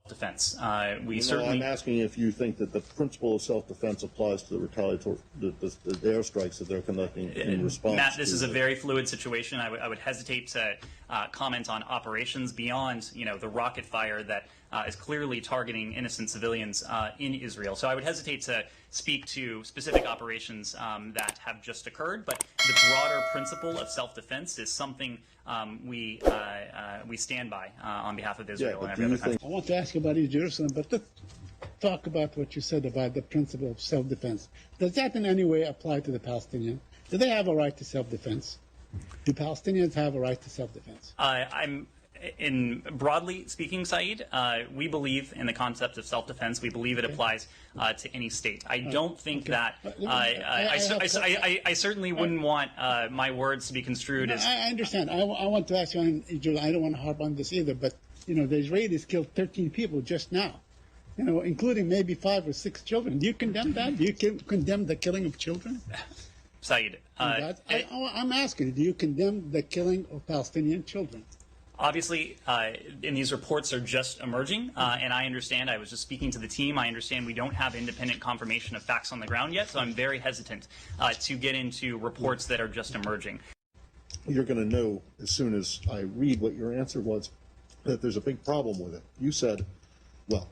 defense. We No, certainly. I'm asking if you think that the principle of self-defense applies to the retaliatory, the airstrikes that they're conducting in response. Matt, this is a very fluid situation. I would hesitate to comment on operations beyond, the rocket fire that is clearly targeting innocent civilians in Israel. So I would hesitate to speak to specific operations that have just occurred. But the broader principle of self-defense is something we stand by on behalf of Israel and every other country. I want to ask you about East Jerusalem, but let's talk about what you said about the principle of self-defense. Does that in any way apply to the Palestinians? Do they have a right to self-defense? Do Palestinians have a right to self-defense? Broadly speaking, Saeed, we believe in the concept of self-defense. We believe it applies to any state. I don't think that. I certainly wouldn't want my words to be construed as. I understand. I want to ask you on Israel. I don't want to harp on this either, but the Israelis killed 13 people just now, including maybe 5 or 6 children. Do you condemn that? Do you condemn the killing of children? Saeed, I'm asking you, do you condemn the killing of Palestinian children? Obviously, and these reports are just emerging, and I understand, I was just speaking to the team, I understand we don't have independent confirmation of facts on the ground yet, so I'm very hesitant to get into reports that are just emerging. You're going to know as soon as I read what your answer was that there's a big problem with it. You said, well,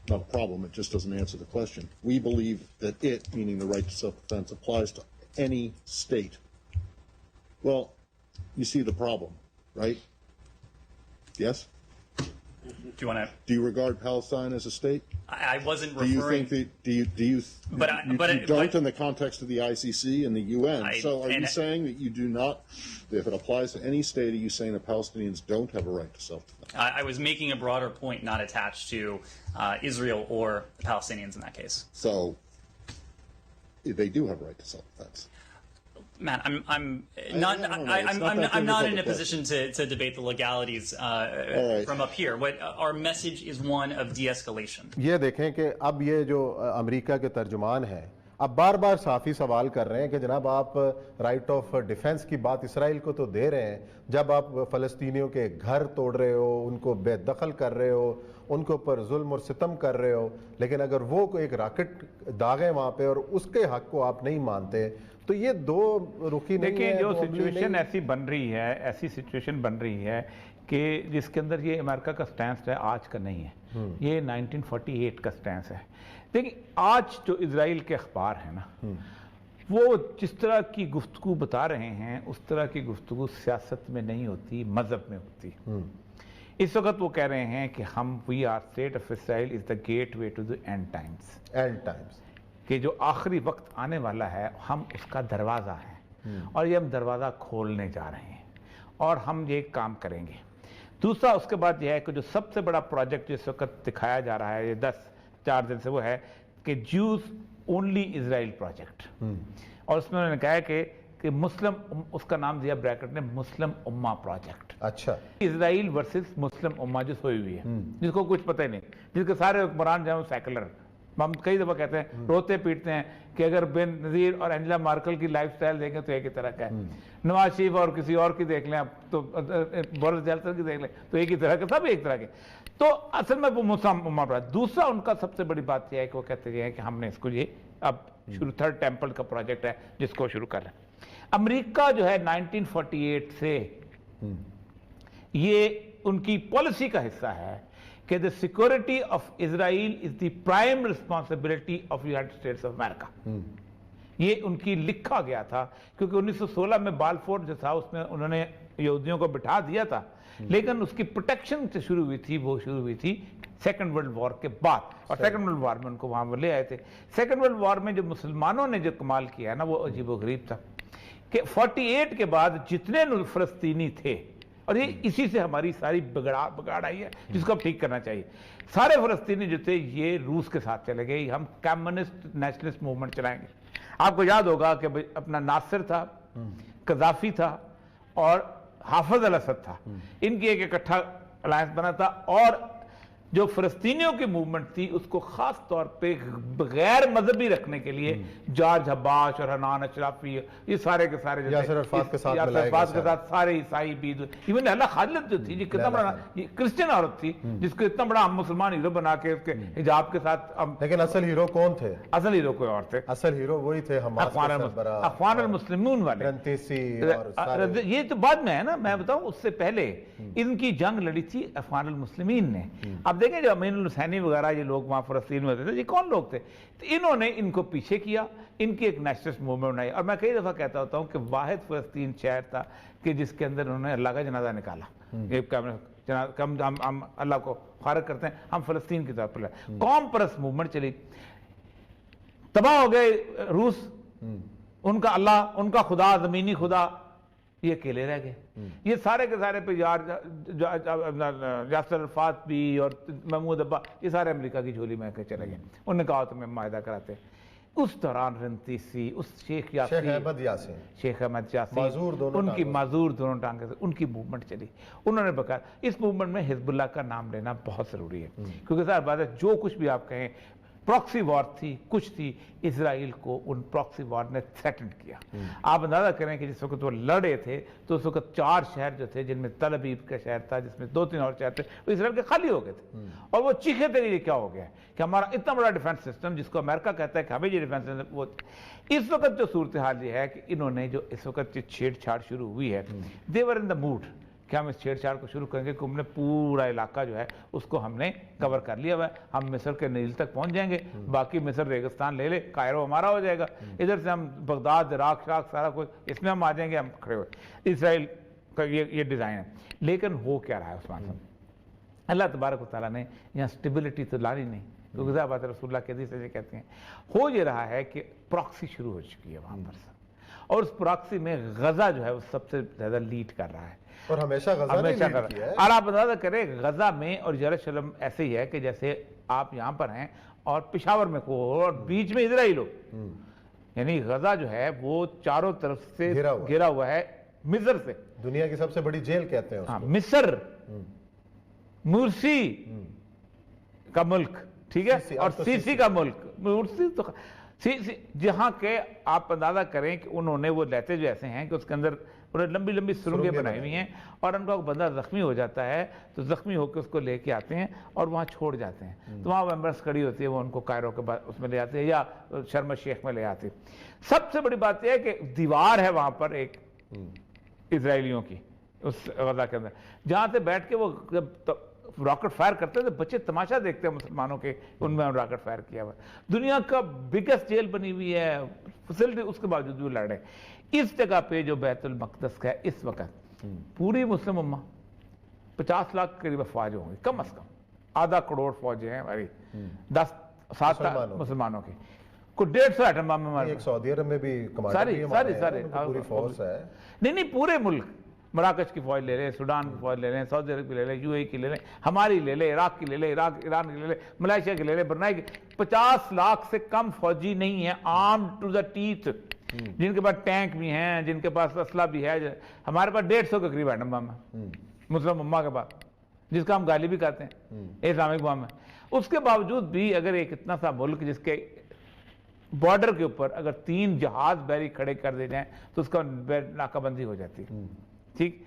not a problem, it just doesn't answer the question. We believe that it, meaning the right to self-defense, applies to any state. Well, you see the problem, right? Yes? Do you regard Palestine as a state? I wasn't referring. Do you think that, you don't in the context of the ICC and the UN. So are you saying that you do not, if it applies to any state, are you saying that Palestinians don't have a right to self-defense? I was making a broader point not attached to Israel or the Palestinians in that case. So they do have a right to self-defense. Matt, I'm not in a position to debate the legalities from up here. What our message is one of de-escalation. یہ دیکھیں کہ اب یہ جو امریکہ کے ترجمان ہیں اب بار بار صحافی سوال کر رہے ہیں کہ جناب آپ رائٹ آف ڈیفنس کی بات اسرائیل کو تو دے رہے ہیں جب آپ فلسطینیوں کے گھر توڑ رہے ہو ان کو بے دخل کر رہے ہو ان کے اوپر ظلم اور ستم کر رہے ہو لیکن اگر وہ ایک راکٹ داغیں وہاں پہ اور اس کے حق کو آپ نہیں مانتے تو یہ دو رخی نہیں ہے. دیکھیں جو سچویشن ایسی بن رہی ہے کہ جس کے اندر یہ امریکہ کا سٹینس ہے آج کا نہیں ہے یہ 1948 کا سٹینس ہے. دیکھیں آج جو اسرائیل کے اخبار ہیں نا وہ جس طرح کی گفتگو بتا رہے ہیں اس طرح کی گفتگو سیاست میں نہیں ہوتی مذہب میں ہوتی. اس وقت وہ کہہ رہے ہیں کہ ہم we are state of Israel is the gateway to the end times کہ جو آخری وقت آنے والا ہے ہم اس کا دروازہ ہیں اور یہ ہم دروازہ کھولنے جا رہے ہیں اور ہم یہ کام کریں گے. دوسرا اس کے بعد یہ ہے کہ جو سب سے بڑا پروجیکٹ جس وقت دکھایا جا رہا ہے یہ 4 دن سے وہ ہے کہ جوز اونلی اسرائیل پروجیکٹ اور اس میں انہوں نے کہا ہے کہ مسلم اس کا نام دیا بریکٹ نے مسلم امہ پروجیکٹ. اچھا اسرائیل ورسز مسلم امہ جو سوئی ہوئی ہے جس کو کچھ پتہ ہی نہیں جس کے سارے حکمران جو ہیں وہ سیکولر. ہم کئی دفعہ کہتے ہیں روتے پیٹتے ہیں کہ اگر بن نظیر اور اینجلا مارکل کی لائف سٹائل دیکھیں تو ایک ہی طرح کا ہے نواز شریف اور کسی اور کی دیکھ لیں تو بورس جانسن کی دیکھ لیں تو ایک ہی طرح کے سب ایک طرح کے. تو اصل میں وہ مسلم امہ پروجیکٹ. دوسرا ان کا سب سے بڑی بات یہ ہے کہ وہ کہتے ہیں کہ ہم نے اس کو یہ اب شروع 3rd ٹیمپل کا پروجیکٹ ہے جس کو شروع کر رہے ہیں. امریکہ جو ہے 1948 سے یہ ان کی پالیسی کا حصہ ہے کہ the security of Israel is the prime responsibility of United States of America. یہ ان کی لکھا گیا تھا کیونکہ 1916 میں بالفور جو تھا اس میں انہوں نے یہودیوں کو بٹھا دیا تھا لیکن اس کی پروٹیکشن سے شروع ہوئی تھی وہ شروع ہوئی تھی 2nd ورلڈ وار کے بعد اور 2nd ورلڈ وار میں ان کو وہاں وہ لے آئے تھے. 2nd ورلڈ وار میں جو مسلمانوں نے جو کمال کیا ہے نا وہ عجیب و غریب تھا کہ 48 کے بعد جتنے فلسطینی تھے اور یہ اسی سے ہماری ساری بگاڑ آئی ہے جس کو اب ٹھیک کرنا چاہیے. سارے فلسطینی جو تھے یہ روس کے ساتھ چلے گئے ہم کمیونسٹ نیشنلسٹ موومنٹ چلائیں گے. آپ کو یاد ہوگا کہ اپنا ناصر تھا قذافی تھا اور حافظ الاسد تھا ان کی ایک اکٹھا الائنس بنا تھا اور جو فلسطینیوں کی موومنٹ تھی اس کو خاص طور پہ غیر مذہبی رکھنے کے لیے جارج حباش اور حنان اشرافی یہ سارے کے سارے یاسر عرفات کے ساتھ ملائے کے ساتھ سارے عیسائی بھی ایون لیلا خالد جو تھی یہ کتنا بڑا کرسچن عورت تھی جس کو اتنا بڑا ہم مسلمان ہیرو بنا کے اس کے حجاب کے ساتھ. لیکن اصل ہیرو کون تھے؟ اصل ہیرو کوئی اور تھے. اصل ہیرو وہی تھے اخوان المسلمون والے. یہ تو بعد میں ہے نا, میں بتاؤں اس سے پہلے ان کی جنگ لڑی تھی اخوان المسلمین نے. اب دیکھیں جو امین الحسینی وغیرہ یہ لوگ وہاں فلسطین میں ہوتے تھے, یہ کون لوگ تھے؟ تو انہوں نے ان کو پیچھے کیا, ان کی ایک نیشنلسٹ موومنٹ بنائی. اور میں کئی دفعہ کہتا ہوتا ہوں کہ واحد فلسطین شہر تھا کہ جس کے اندر انہوں نے اللہ کا جنازہ نکالا. ہم اللہ کو خارج کرتے ہیں, ہم فلسطین کی طرف لڑے. قوم پرست موومنٹ چلی, تباہ ہو گئے روس, ان کا اللہ, ان کا خدا, زمینی خدا, یہ اکیلے رہ گئے. یہ سارے کے سارے پہ یاسر عرفات بھی اور محمود عباس یہ سارے امریکہ کی جھولی میں چلے گئے. انہوں نے کہا تمہیں معاہدہ کراتے. اس دوران رنتیسی, اس شیخ احمد یاسین ان کی معذور دونوں ٹانگیں سے ان کی موومنٹ چلی. انہوں نے بکا اس موومنٹ میں حزب اللہ کا نام لینا بہت ضروری ہے, کیونکہ ظاہر بات ہے جو کچھ بھی آپ کہیں پراکسی وار تھی, کچھ تھی, اسرائیل کو ان پراکسی وار نے تھریٹنڈ کیا. آپ اندازہ کریں کہ جس وقت وہ لڑے تھے تو اس وقت 4 شہر جو تھے, جن میں تل ابیب کا شہر تھا, جس میں 2-3 اور شہر تھے, وہ اسرائیل کے خالی ہو گئے تھے. اور وہ چیخے تھے یہ کیا ہو گیا کہ ہمارا اتنا بڑا ڈیفنس سسٹم جس کو امریکہ کہتا ہے کہ ہمیں یہ ڈیفنس سسٹم, وہ اس وقت جو صورتحال یہ ہے کہ انہوں نے جو اس وقت چھیڑ چھاڑ شروع ہوئی ہے, دے ور ان دا موڈ کہ ہم اس چھیڑ چھاڑ کو شروع کریں گے کہ ہم نے پورا علاقہ جو ہے اس کو ہم نے کور کر لیا ہوا ہے, ہم مصر کے نیل تک پہنچ جائیں گے, باقی مصر ریگستان لے لے, کائرو ہمارا ہو جائے گا, ادھر سے ہم بغداد, عراق, شراق سارا کچھ اس میں ہم آ جائیں گے, ہم کھڑے ہوئے. اسرائیل کا یہ ڈیزائن ہے. لیکن ہو کیا رہا ہے عثمان صاحب, اللہ تبارک و تعالیٰ نے یہاں سٹیبلٹی تو لانی نہیں, کیونکہ ظاہر بات ہے رسول اللہ کے حدیث سے کہتے ہیں. ہو یہ رہا ہے کہ پراکسی شروع ہو چکی ہے وہاں پر سے, اور اس پراکسی میں غزہ جو ہے وہ سب سے زیادہ لیڈ کر رہا ہے, اور ہمیشہ غزہ نے لیڈ کیا ہے. اور آپ اندازہ کریں غزہ میں اور یروشلم ایسے ہی ہے کہ جیسے آپ یہاں پر ہیں اور پشاور میں کو اور بیچ میں اسرائیل ہو. یعنی غزہ جو ہے وہ چاروں طرف سے گھرا ہوا ہے مصر سے. دنیا کی سب سے بڑی جیل کہتے ہیں اس کو. مصر, مرسی کا ملک, ٹھیک ہے, اور سیسی کا ملک, مرسی تو جہاں کے آپ اندازہ کریں کہ انہوں نے وہ لیتے جو ایسے ہیں کہ اس کے اندر لمبی لمبی سرنگیں بنائی ہوئی ہیں, اور ان کا بندہ زخمی ہو جاتا ہے تو زخمی ہو کے اس کو لے کے آتے ہیں اور وہاں چھوڑ جاتے ہیں. تو وہاں ایمبولینس کھڑی ہوتی ہے, وہ ان کو کائرو کے بعد اس میں لے آتے ہیں یا شرم الشیخ میں لے آتے ہیں. سب سے بڑی بات یہ ہے کہ دیوار ہے وہاں پر ایک اسرائیلیوں کی اس غزہ کے اندر, جہاں سے بیٹھ کے وہ جب راکٹ فائر کرتے تھے بچے تماشا دیکھتے ہیں مسلمانوں کے, ان میں راکٹ فائر کیا ہوا. دنیا کا بگیسٹ جیل بنی ہوئی ہے, فیسلٹی, اس کے باوجود بھی لڑ رہے. اس جگہ پہ جو بیت المقدس ہے اس وقت پوری مسلم امہ 50 لاکھ قریب افواج ہوں گی, کم از کم آدھا کروڑ فوجیں ہیں ہماری, 7 مسلمانوں کی, کوئی 150 ایٹم بم ہمارے. سعودی عرب میں بھی ساری پوری فورس ہے. نہیں پورے ملک, مراکش کی فوج لے لیں, سوڈان کی فوج لے لیں, سعودی عرب کی لے لیں, یو اے کی لے لیں, ہماری لے لیں, عراق کی لے لیں, ایران کی لے لیں, ملائیشیا کی لے لیں, برنائی کی, 50 لاکھ سے کم فوجی نہیں ہیں آرمڈ ٹو دا ٹیتھ, جن کے پاس ٹینک بھی ہیں, جن کے پاس اسلحہ بھی ہے. ہمارے پاس 150 کے قریب ایٹم بم ہے مسلم امہ کے پاس, جس کا ہم گالی بھی کہتے ہیں اسلامک بم ہے. اس کے باوجود بھی اگر ایک اتنا سا ملک جس کے بارڈر کے اوپر اگر 3 جہاز بحری کھڑے کر دے جائیں تو اس کا ناکہ بندی ہو جاتی ہے, ٹھیک,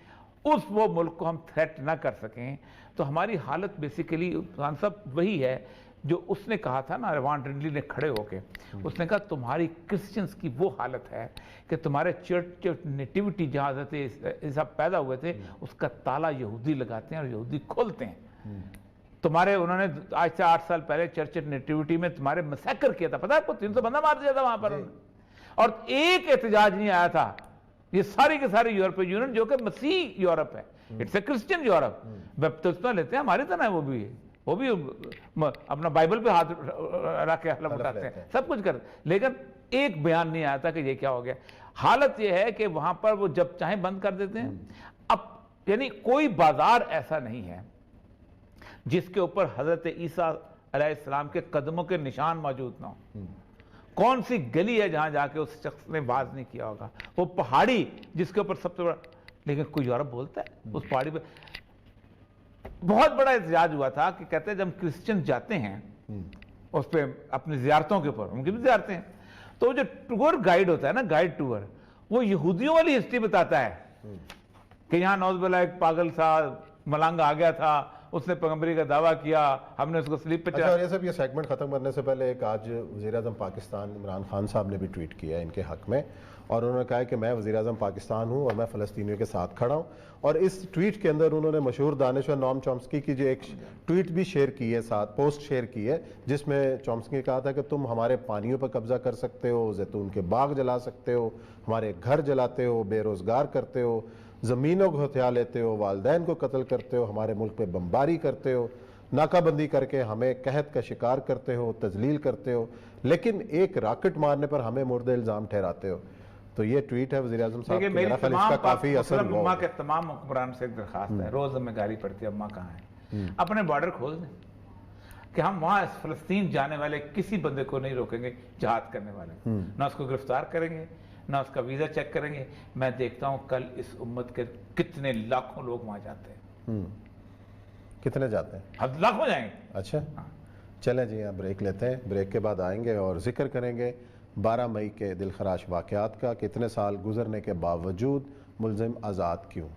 اس وہ ملک کو ہم تھریٹ نہ کر سکیں تو ہماری حالت بیسیکلی خان صاحب وہی ہے جو اس نے کہا تھا نا, روان رنڈلی نے کھڑے ہو کے اس نے کہا تمہاری کرسچنز کی وہ حالت ہے کہ تمہارے چرچ نیٹیوٹی جہاں حضرت عیسیٰ پیدا ہوئے تھے اس کا تالا یہودی لگاتے ہیں اور یہودی کھولتے ہیں. تمہارے انہوں نے آج سے 8 سال پہلے چرچ نیٹیوٹی میں تمہارے مسیکر کیا تھا, پتا ہے آپ کو 300 بندہ مار دیا تھا وہاں پر, اور ایک احتجاج نہیں آیا تھا. یہ ساری کے ساری یورپی یونین جو کہ مسیح یورپ ہے, اٹس اے کرسچن یورپ, بیپتسمہ لیتے ہیں ہماری طرح, وہ بھی اپنا بائبل پہ ہاتھ رکھ کے حلف اٹھاتے ہیں, سب کچھ کرتے, لیکن ایک بیان نہیں آیا تھا کہ یہ کیا ہو گیا. حالت یہ ہے کہ وہاں پر وہ جب چاہیں بند کر دیتے ہیں. اب یعنی کوئی بازار ایسا نہیں ہے جس کے اوپر حضرت عیسیٰ علیہ السلام کے قدموں کے نشان موجود نہ ہوں. کون سی گلی ہے جہاں جا کے اس شخص نے باز نہیں کیا ہوگا, وہ پہاڑی جس کے اوپر سب سے بڑا, لیکن کوئی یورپ بولتا ہے اس پہاڑی پہ بہت بڑا احتجاج ہوا تھا کہ کہتے ہیں جب کرسچن جاتے ہیں اس پہ اپنی زیارتوں کے اوپر، ان کی بھی زیارتیں ہیں، تو جو ٹور گائیڈ ہوتا ہے نا، گائیڈ ٹور، وہ یہودیوں والی ہسٹری بتاتا ہے کہ یہاں نعوذ باللہ ایک پاگل سا ملنگ آ گیا تھا، اس نے پیغمبری کا دعویٰ کیا، ہم نے اس کو سلیپ پہ اچھا، اور یہ سب، یہ سیگمنٹ ختم کرنے سے پہلے ایک آج وزیر اعظم پاکستان عمران خان صاحب نے بھی ٹویٹ کیا ہے ان کے حق میں، اور انہوں نے کہا ہے کہ میں وزیر اعظم پاکستان ہوں اور میں فلسطینیوں کے ساتھ کھڑا ہوں، اور اس ٹویٹ کے اندر انہوں نے مشہور دانشور نوم چومسکی کی جو ایک ٹویٹ بھی شیئر کی ہے، ساتھ پوسٹ شیئر کی ہے، جس میں چومسکی نے کہا تھا کہ تم ہمارے پانیوں پر قبضہ کر سکتے ہو، زیتون کے باغ جلا سکتے ہو، ہمارے گھر جلاتے ہو، بے روزگار کرتے ہو، زمینوں کو ہتھیا لیتے ہو، والدین کو قتل کرتے ہو، ہمارے ملک پہ بمباری کرتے ہو، ناکہ بندی کر کے ہمیں قحط کا شکار کرتے ہو، تذلیل کرتے ہو، لیکن ایک راکٹ مارنے پر ہمیں مورد الزام ٹھہراتے ہو۔ تو یہ ٹویٹ ہے وزیر اعظم صاحب دیکھیں، کا، میری میرا خیال اس تمام کا کافی اثر مسلم ہوا امہ ہوگا۔ کے تمام حکمران سے ایک درخواست ہے، روز ہمیں گالی پڑتی ہے اماں کہاں ہیں، اپنے بارڈر کھول دیں کہ ہم وہاں فلسطین جانے والے کسی بندے کو نہیں روکیں گے جہاد کرنے والے، نہ اس کو گرفتار کریں گے، نہ اس کا ویزا چیک کریں گے۔ میں دیکھتا ہوں کل اس امت کے کتنے لاکھوں لوگ وہاں جاتے ہیں، کتنے جاتے ہیں؟ لاکھوں جائیں گے۔ اچھا، چلیں جی، یہاں بریک لیتے ہیں، بریک کے بعد آئیں گے اور ذکر کریں گے 12 مئی کے دل خراش واقعات کا، کہ اتنے سال گزرنے کے باوجود ملزم آزاد کیوں۔